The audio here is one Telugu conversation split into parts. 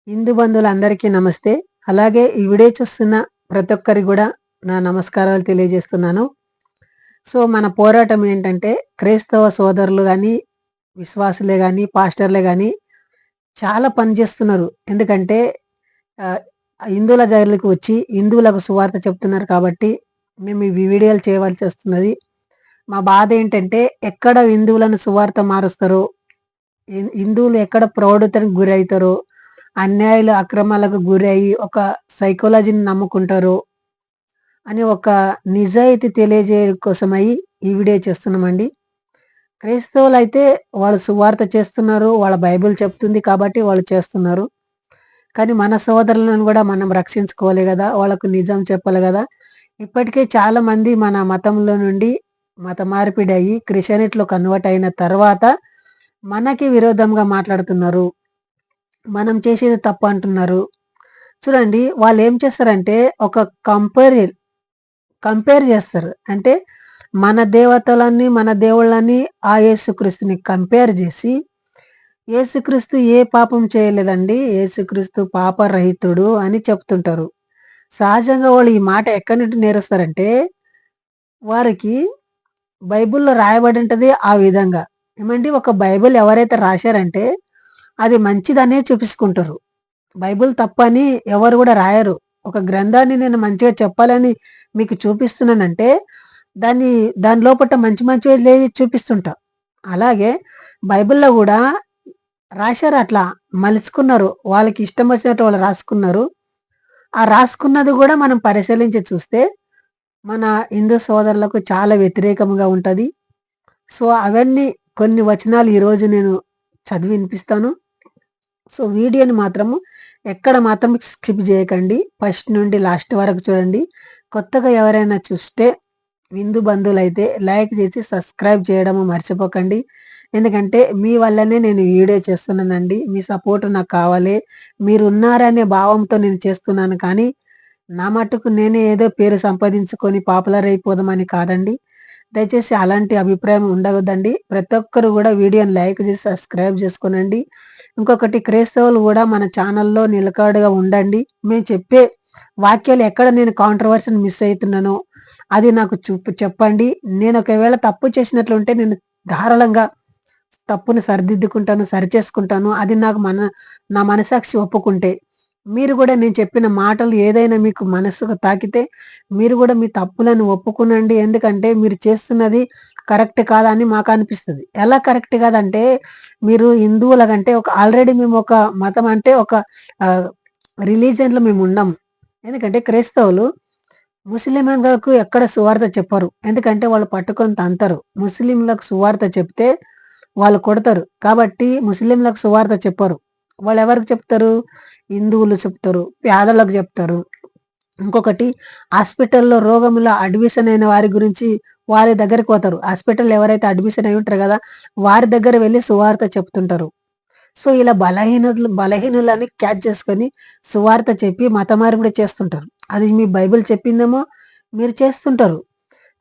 హిందూ బంధువులందరికీ నమస్తే. అలాగే ఈ వీడియో చూస్తున్న ప్రతి ఒక్కరికి గూడా నా నమస్కారాలు తెలియజేస్తున్నాను. మన పోరాటం ఏంటంటే క్రైస్తవ సోదరులు గాని, విశ్వాసులే గాని, పాస్టర్‌లే గాని చాలా పని జేస్తున్నారు. ఎందుకంటే ఆహ్, హిందువుల జోలికి వచ్చి హిందువులకు సువార్త చెప్తున్నారు కాబట్టి మేము ఈ వీడియోలు చేయవలసొస్తున్నది. మా బాధేంటంటే ఎక్కడ హిందువులను సువార్త మారుస్తారో, హిందువులు ఎక్కడ ప్రౌఢతకు గురైతారో, అన్యాయాలు, అక్రమాలకు గురయ్యి ఒక సైకాలజీని నమ్ముకుంటారో అని ఒక నిజాయితీ తెలియజేయడం కోసమై ఈ వీడియో చేస్తున్నామండి. క్రైస్తవులైతే వాళ్ళు సువార్త చేస్తున్నారు. వాళ్ళ బైబిల్ చెప్తుంది కాబట్టి వాళ్ళు చేస్తున్నారు. కానీ మన సోదరులను గూడా మనం రక్షించుకోవాలి గదా! వాళ్ళకు నిజం చెప్పాలి గదా! ఇప్పటికే చాలామంది మన మతంలో నుండి మత మార్పిడయ్యి క్రిస్టియానిటీలో కన్వర్ట్ అయిన తర్వాత మనకి విరోధంగా మాట్లాడుతున్నారు. మనం చేసేది తప్పు అంటున్నారు. చూడండి వాళ్ళేం చేస్తారంటే ఒక కంపేర్ జేస్తారు. అంటే మన దేవతలని, మన దేవుళ్ళని ఆ యేసుక్రీస్తుని కంపేర్ జేసి, యేసుక్రీస్తు ఏ పాపం చేయలేదండి. యేసుక్రీస్తు పాపరహితుడు అని చెప్తుంటారు. సహజంగా వాళ్ళు ఈ మాట ఎక్కడి నుండి నేరుస్తారంటే, వారికి బైబిల్‌లో రాయబడి ఉంటది ఆ విధంగా. ఏమండి ఒక బైబిల్ ఎవరైతే రాశారంటే, అది మంచిదనే చూపిసుకుంటారు. బైబిల్ తప్పని ఎవరు గూడా రాయరు. ఒక గ్రంథాన్ని నేను మంచిగా చెప్పాలని మీకు చూపిస్తున్నానంటే, దాన్ని దాని లోపట మంచి మంచివి చూపిస్తుంటా. అలాగే బైబిల్‌లో గూడా రాశారు అట్లా మలుచుకున్నారు. వాళ్ళకి ఇష్టం వచ్చినట్టు వాళ్ళు రాసుకున్నారు. ఆ రాసుకున్నది గూడా మనం పరిశీలించి చూస్తే, మన హిందూ సోదరులకు చాలా వ్యతిరేకంగా ఉంటది. అవన్నీ కొన్ని వచనాలు ఈరోజు నేను చదివి వినిపిస్తాను. వీడియోని మాత్రము ఎక్కడ మాత్రం స్కిప్ జేయకండి. ఫస్ట్ నుండి లాస్ట్ వరకు చూడండి. కొత్తగా ఎవరైనా చూస్తే హిందూ బంధువులైతే లైక్ చేసి సబ్స్క్రైబ్ చేయడము మర్చిపోకండి. ఎందుకంటే మీ వల్లనే నేను ఈ వీడియో చేస్తున్నానండి. మీ సపోర్ట్ నాకు కావాలి. మీరున్నారనే భావంతో నేను చేస్తున్నాను కానీ, నా మట్టుకు నేనే ఏదో పేరు సంపాదించుకొని పాపులర్ అయిపోదామని కాదండి. దయచేసి అలాంటి అభిప్రాయం ఉండగొద్దండి. ప్రతి ఒక్కరు గూడా వీడియోని లైక్ చేసి సబ్స్క్రైబ్ చేసుకోనండి. ఇంకొకటి క్రైస్తవులు గూడా మన ఛానల్‌లో నిలకడగా ఉండండి. మేము చెప్పే వాక్యాలు ఎక్కడ నేను కాంట్రోవర్సీని మిస్ అయితున్నానో అది నాకు చెప్పండి. నేను ఒకవేళ తప్పు చేసినట్లుంటే నేను ధారాళంగా తప్పుని సరిదిద్దుకుంటాను, సరిచేసుకుంటాను. అది నాకు నా మనసాక్షి ఒప్పుకుంటే. మీరు గూడా నేను చెప్పిన మాటలు ఏదైనా మీకు మనస్సుకు తాకితే, మీరు గూడా మీ తప్పులను ఒప్పుకునండి. ఎందుకంటే మీరు చేస్తున్నది కరెక్ట్ కాదని మాకనిపిస్తది. ఎలా కరెక్ట్ కాదంటే, మీరు హిందువులకంటే ఆల్రెడీ మేము ఒక మతం అంటే ఒక ఆహ్, రిలీజియన్‌లో మేముండము. ఎందుకంటే క్రైస్తవులు ముస్లింలకు ఎక్కడ సువార్త చెప్పరు. ఎందుకంటే వాళ్ళు పట్టుకొని తంతారు. ముస్లింలకు సువార్త చెప్తే వాళ్ళు కొడతారు. కాబట్టి ముస్లింలకు సువార్త చెప్పరు. వాళ్ళెవరికి చెప్తారు? హిందువులు చెప్తారు. పేదలకు చెప్తారు. ఇంకొకటి హాస్పిటల్‌లో రోగముల అడ్మిషన్ అయిన వారి గురించి వారి దగ్గరికి పోతారు. హాస్పిటల్‌లో ఎవరైతే అడ్మిషన్ అయ్యి ఉంటారో గదా! వారి దగ్గర వెళ్లి సువార్త చెప్తుంటారు. ఇలా బలహీనులని క్యాచ్ చేసుకొని సువార్త చెప్పి మత మార్పిడి చేస్తుంటారు. అది మీ బైబిల్ చెప్పిందేమో మీరు చేస్తుంటారు.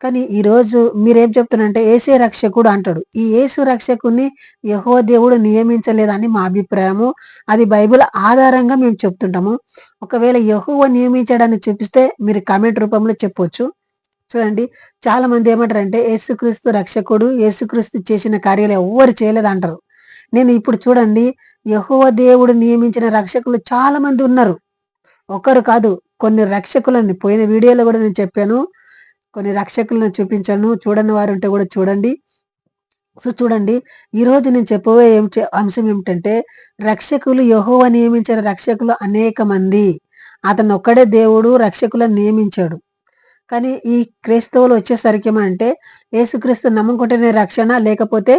కానీ ఈరోజు మీరేం చెప్తున్నారంటే యేసే రక్షకుడు అంటాడు. ఈ యేసు రక్షకుడిని యెహోవా దేవుడు నియమించలేదని మా అభిప్రాయము. అది బైబిల్ ఆధారంగా మేము చెప్తుంటాము. ఒకవేళ యెహోవా నియమించాడని చూపిస్తే మీరు కామెంట్ రూపంలో చెప్పొచ్చు. చూడండి చాలామంది ఏమంటారంటే యేసుక్రీస్తు రక్షకుడు, యేసుక్రీస్తు చేసిన కార్యాలు ఎవ్వరు చేయలేదంటారు. నేను ఇప్పుడు చూడండి యెహోవా దేవుడు నియమించిన రక్షకులు చాలా మంది ఉన్నారు. ఒకరు కాదు కొన్ని రక్షకులని పోయిన వీడియోలో గూడా నేను చెప్పాను. కొన్ని రక్షకులను చూపించాను. చూడని వారుంటే గూడా చూడండి. చూడండి ఈరోజు నేను చెప్పబోయే అంశం ఏమిటంటే రక్షకులు యెహోవా నియమించిన రక్షకులు అనేక మంది. అతనొక్కడే దేవుడు రక్షకులను నియమించాడు. కానీ ఈ క్రైస్తవులు వచ్చేసరికి ఏమంటే యేసుక్రీస్తు నమ్ముకుంటేనే రక్షణ లేకపోతే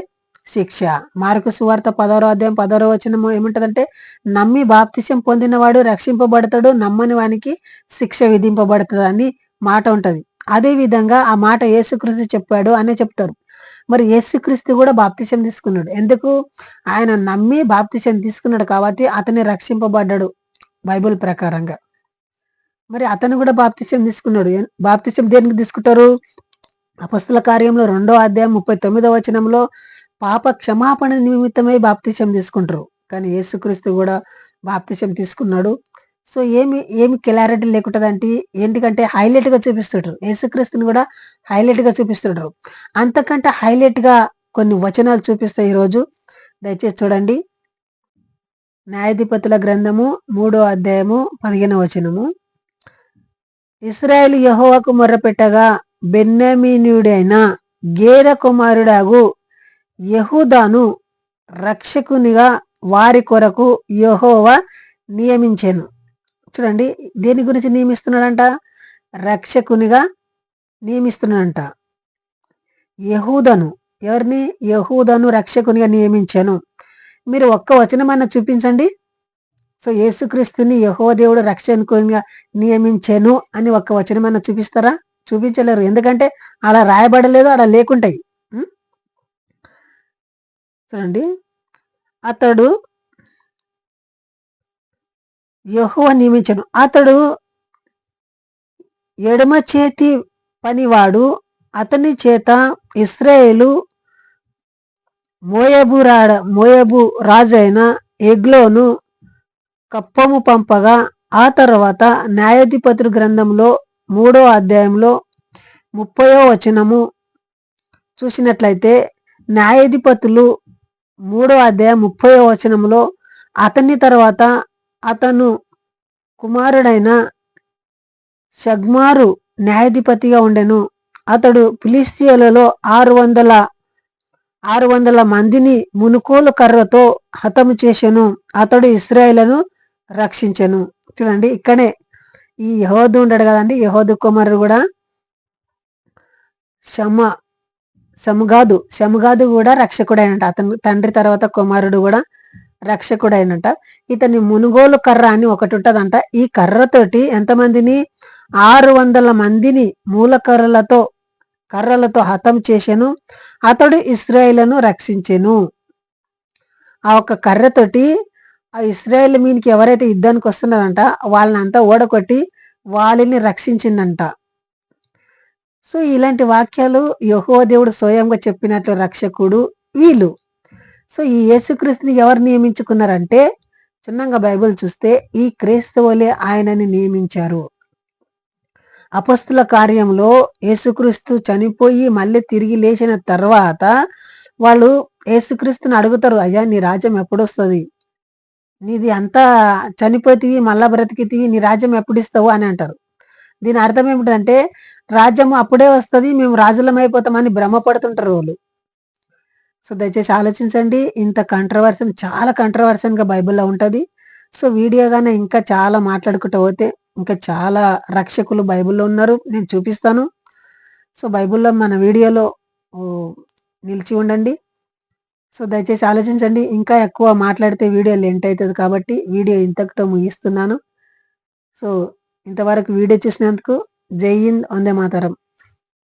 శిక్ష. మార్కు సువార్త 16వ అధ్యాయం 16వ వచనము ఏముంటదంటే, నమ్మి బాప్తిసం పొందినవాడు రక్షింపబడతాడు. నమ్మని వానికి శిక్ష విధింపబడతదని మాట ఉంటది. అదే విధంగా ఆ మాట యేసుక్రీస్తు చెప్పాడు అనే చెప్తారు. మరి యేసుక్రీస్తు కూడా బాప్తిసం తీసుకున్నాడు. ఎందుకు? ఆయన నమ్మి బాప్తిసం తీసుకున్నాడు కాబట్టి అతనే రక్షింపబడ్డాడు బైబిల్ ప్రకారంగా. మరి అతను కూడా బాప్తిసం తీసుకున్నాడు. బాప్తిసం దేనికి తీసుకుంటారు? అపొస్తల కార్యంలో 2వ అధ్యాయం 39వ వచనంలో పాప క్షమాపణ నిమిత్తమై బాప్తిసం తీసుకుంటారు. కానీ యేసుక్రీస్తు కూడా బాప్తిసం తీసుకున్నాడు. సో ఏమి ఏమి క్లారిటీ లేకుంటదంటే ఎందుకంటే హైలైట్‌గా చూపిస్తుంటారు. యేసుక్రీస్తుని కూడా హైలైట్‌గా చూపిస్తుంటారు. అంతకంటే హైలైట్‌గా కొన్ని వచనాలు చూపిస్తా ఈరోజు. దయచేసి చూడండి. న్యాయాధిపతుల గ్రంథము 3వ అధ్యాయము 15వ వచనము. ఇశ్రాయేలు యెహోవాకు మొర్రపెట్టగా బెన్యామీనీయుడైన గేర కుమారుడగు యెహూదాను రక్షకునిగా వారి కొరకు యెహోవా నియమించెను. చూడండి దేని గురించి నియమిస్తున్నాడంట? రక్షకునిగా నియమిస్తున్నాడంట. యెహూదను ఎవరిని? యెహూదను రక్షకునిగా నియమించెను. మీరు ఒక్క వచనమన్నా చూపించండి. సో యేసుక్రీస్తుని యెహోవా దేవుడు రక్షకునిగా నియమించెను అని ఒక్క వచనమన్నా చూపిస్తారా? చూపించలేరు. ఎందుకంటే అలా రాయబడలేదు, అలా లేకుంటాయి. చూడండి, అతడు యెహోవా నియమించెను. అతడు ఎడమ చేతి పనివాడు. అతని చేత ఇశ్రాయేలు మోయాబు రాజైన ఎగ్లోను కప్పము పంపగా, ఆ తర్వాత న్యాయాధిపతుల గ్రంథంలో 3వ అధ్యాయంలో 30వ వచనము చూసినట్లయితే, న్యాయాధిపతులు 3వ అధ్యాయం 30వ వచనంలో అతని తర్వాత అతను కుమారుడైన షగ్మారు న్యాయాధిపతిగా ఉండెను. అతడు ఫిలిష్తీయులలో 600 మందిని మునుకోలు కర్రతో హతము చేసెను. అతడు ఇశ్రాయేలును రక్షించెను. చూడండి, ఇక్కడే ఈ యెహోదు ఉంటాడు కదండి, యెహోదు కుమారుడు కూడా శముగాదు కూడా రక్షకుడైనట. అతను తండ్రి తర్వాత కుమారుడు కూడా రక్షకుడైనట. ఇతని మునుగోలు కర్ర అని ఒకటి ఉంటదంట. ఈ కర్రతోటి ఎంతమందిని? 600 మందిని కర్రలతో హతం చేసెను. అతడు ఇశ్రాయేలును రక్షించెను. ఆ ఒక్క కర్రతోటి ఆ ఇశ్రాయేల్ మీదకి ఎవరైతే యుద్ధానికి వస్తున్నారంట వాళ్ళనంతా ఓడగొట్టి వాళ్ళని రక్షించిందంట. సో ఇలాంటి వాక్యాలు యెహోవా దేవుడు స్వయంగా చెప్పినట్లు రక్షకుడు వీళ్ళు. సో ఈ యేసుక్రీస్తుని ఎవరు నియమించుకున్నారంటే, చిన్నంగా బైబిల్ చూస్తే ఈ క్రైస్తవులే ఆయనని నియమించారు. అపొస్తల కార్యంలో యేసుక్రీస్తు చనిపోయి మళ్ళీ తిరిగి లేచిన తర్వాత వాళ్ళు యేసుక్రీస్తుని అడుగుతారు, అయ్యా నీ రాజ్యం ఎప్పుడొస్తుంది? నీది అంతా చనిపోతివి మళ్ళా బ్రతికితివి, నీ రాజ్యం ఎప్పుడు ఇస్తావు అని అంటారు. దీని అర్థం ఏమిటంటే రాజ్యము అప్పుడే వస్తుంది, మేము రాజులం అయిపోతామని భ్రమపడుతుంటారు వాళ్ళు. సో దయచేసి ఆలోచించండి. ఇంత చాలా కంట్రవర్సన్గా బైబిల్లో ఉంటుంది. సో వీడియోగానే ఇంకా చాలా మాట్లాడుకుంటూ పోతే ఇంకా చాలా రక్షకులు బైబిల్లో ఉన్నారు, నేను చూపిస్తాను. సో బైబిల్లో మన వీడియోలో నిలిచి ఉండండి. సో దయచేసి ఆలోచించండి. ఇంకా ఎక్కువ మాట్లాడితే వీడియో లెంట్ అవుతుంది కాబట్టి వీడియో ఇంతటితో ముగిస్తున్నాను. సో ఇంతవరకు వీడియో చూసినందుకు జై హింద్, వందే మాతరం.